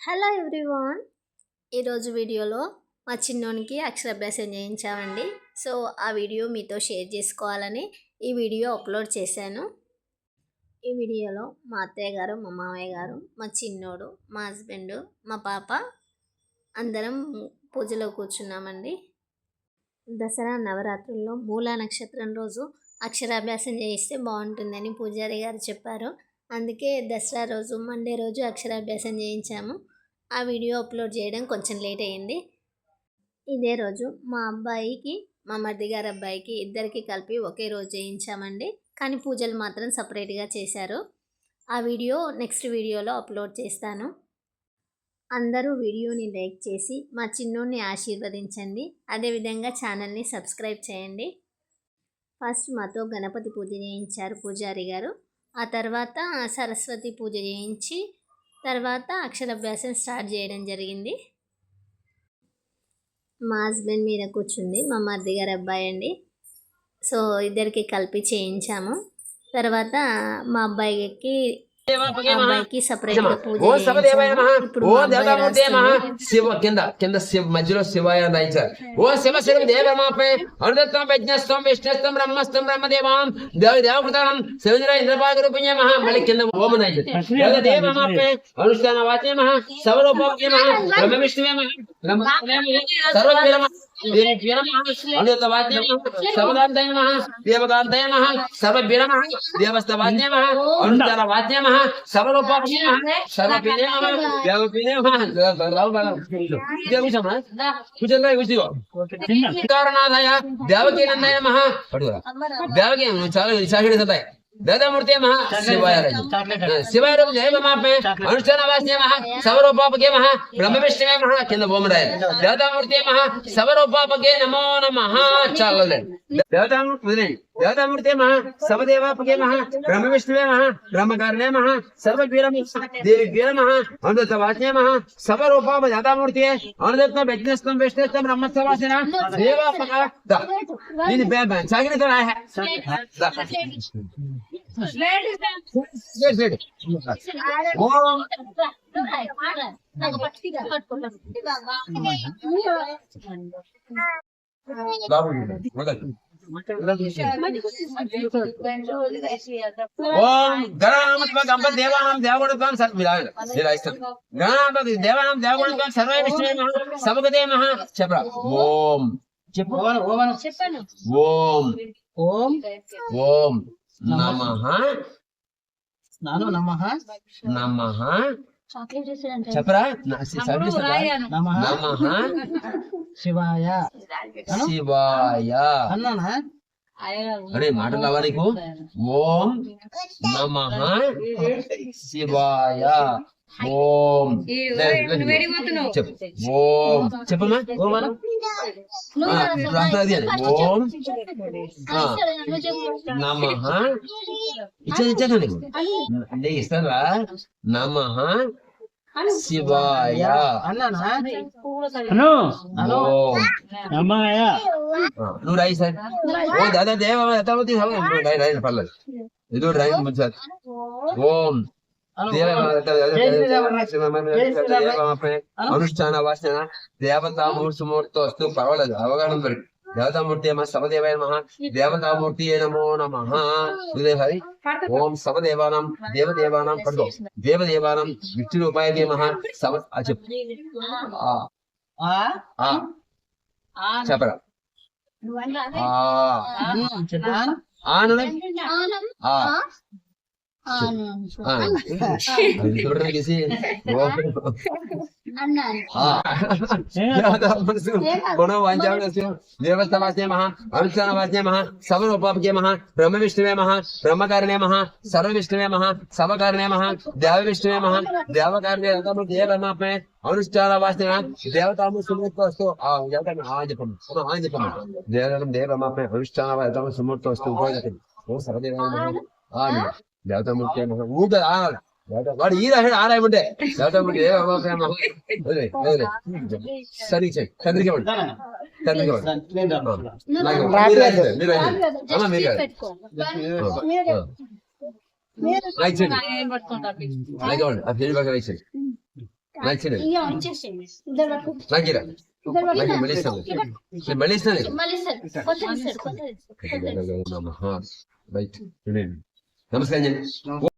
Hello everyone, ఈరోజు వీడియోలో మా చిన్నోనికి అక్షరాభ్యాసం చేయించామండి. సో ఆ వీడియో మీతో షేర్ చేసుకోవాలని ఈ వీడియో అప్లోడ్ చేశాను. ఈ వీడియోలో మా అత్తయ్య గారు, మా మామయ్య గారు, మా చిన్నోడు, మా హస్బెండ్, మా పాప అందరం పూజలో కూర్చున్నామండి. దసరా నవరాత్రుల్లో మూలా నక్షత్రం రోజు అక్షరాభ్యాసం చేయిస్తే బాగుంటుందని పూజారి గారు చెప్పారు. అందుకే దసరా రోజు మండే రోజు అక్షరాభ్యాసం చేయించాము. ఆ వీడియో అప్లోడ్ చేయడం కొంచెం లేట్ అయ్యింది. ఇదే రోజు మా అబ్బాయికి, మా మరిది గారి అబ్బాయికి ఇద్దరికి కలిపి ఒకే రోజు చేయించామండి. కానీ పూజలు మాత్రం సపరేట్గా చేశారు. ఆ వీడియో నెక్స్ట్ వీడియోలో అప్లోడ్ చేస్తాను. అందరూ వీడియోని లైక్ చేసి మా చిన్నోడిని ఆశీర్వదించండి. అదేవిధంగా ఛానల్ని సబ్స్క్రైబ్ చేయండి. ఫస్ట్ మాతో గణపతి పూజ చేయించారు పూజారి గారు. ఆ తర్వాత సరస్వతి పూజ చేయించి తర్వాత అక్షరాభ్యాసం స్టార్ట్ చేయడం జరిగింది. మా హస్బెండ్ మీద కూర్చుంది మా మరిది గారి అబ్బాయి అండి. సో ఇద్దరికి కలిపి చేయించాము. తర్వాత మా అబ్బాయికి సపరేట్ గా పూజ శివ కింద కింద మధ్యలో శివాయ రాయించారు. ఓ శివ శివ దేవమాపే అనుదత్తం యజ్ఞస్థం విష్ణుస్థం బ్రహ్మస్థం బ్రహ్మదేవాం దేవకృతాం శివేంద్ర ఇంద్రపాగరూపిణ్య మహా మళ్ళీ కింద ఓం రాయించారు. దేవమాపే అనుష్ఠాన వాచ్య మహా సర్వరూపే మహా బ్రహ్మ విష్ణువే మహా సర్వజ్ఞ సర్వదాంతయ మహా దేవకాంతయ మహా సర్వభ్య మహా దేవస్థవాద్య మహా అనుష్ఠాన వాద్య మహా సర్వరూపాయ మహా సర్వపీనే మహా దేవపీనే మహా కారణాదాయ దేవకీ నందయ మహా దేవకీ చాలా సాక్షి दादामूर्ति महा शिवाय शिवाय रूप जय मापे अनुष्ठान वास्य महा सवरूपापके महा ब्रह्म विष्णुवे महा किंद बोमराय दादामूर्ति महा सवरूपापके नमो नमः चालले दादामूर्ति महा सबदेवापके महा ब्रह्म विष्णुवे महा ब्रह्मकारणे महा सर्ववीर देवीवीर महा अनुदत्त वास्य महा सवरूपाप दादामूर्ति अनुदत्त विष्णुस्तम विष्णुस्तम ब्रह्मस्तवासिना देवापक दा इन बे सागिने तो है ओम गणानाम देवानाम देवगुणत्वं गणानाम देवानाम देवगुणत्वं सर्वे विष्णुवे महा सबगते महा चप्रा ओम ओम ओम ओम नमः नमः नमः चपरा नमः शिवाय शिवाय अरे माटल लावा नीकु ओम नमः शिवाय ओम ओम చెప్పమ్మా ఓం ఓం నమః ఇచ్చాను అంటే ఇస్తారా నమః శివాయ నువ్వు రాయి సార్ ఓ దాదా దేవ పర్లేదు ఇది రాయి సార్ ఓం అనుష్ఠాన వాసన దేవతామూర్తిమూర్తోస్తు పర్వాలేదు అవగాహన దొరికి దేవతామూర్తి సమదేవాయ నమః దేవతామూర్తి నమో నమః హరి ఓం సమదేవానం దేవదేవానం పడుకో దేవదేవానం విష్ణు రూపాయ నమః చెప్పు చెప్పరా देवस्थवास्य महा अनुष्ठानवास्य महा सवरूपापके महा ब्रह्म विष्णुवे महा ब्रह्मकारणे महा सर्व विष्णुवे महा सवकारणे महा देव विष्णुवे महा देवकारणे देवमापे अनुष्ठानवास्य देवतामु सुमूर्तोस्तु देवमापे अनुष्ठानवास्य सुमूर्तोस्तु ओ सर्वदेवाय देवतामूर्ति ऊट వాడు ఈ రాశాడు ఆ రాయమంటే దేవతామూర్తి సరే చంద్రిక మంచిది ఇక వచ్చేసేయండి ఇద్దరు పట్టుకో. నాకిరా ఇద్దరు నాకు పట్టుకో. మళ్ళీ ఇస్తాను నేను మళ్ళీ ఇస్తాను మళ్ళీ ఇస్తారు. కొత్తది ఇస్తారు. కొత్తది ఇస్తారు. నమస్కారం చేయండి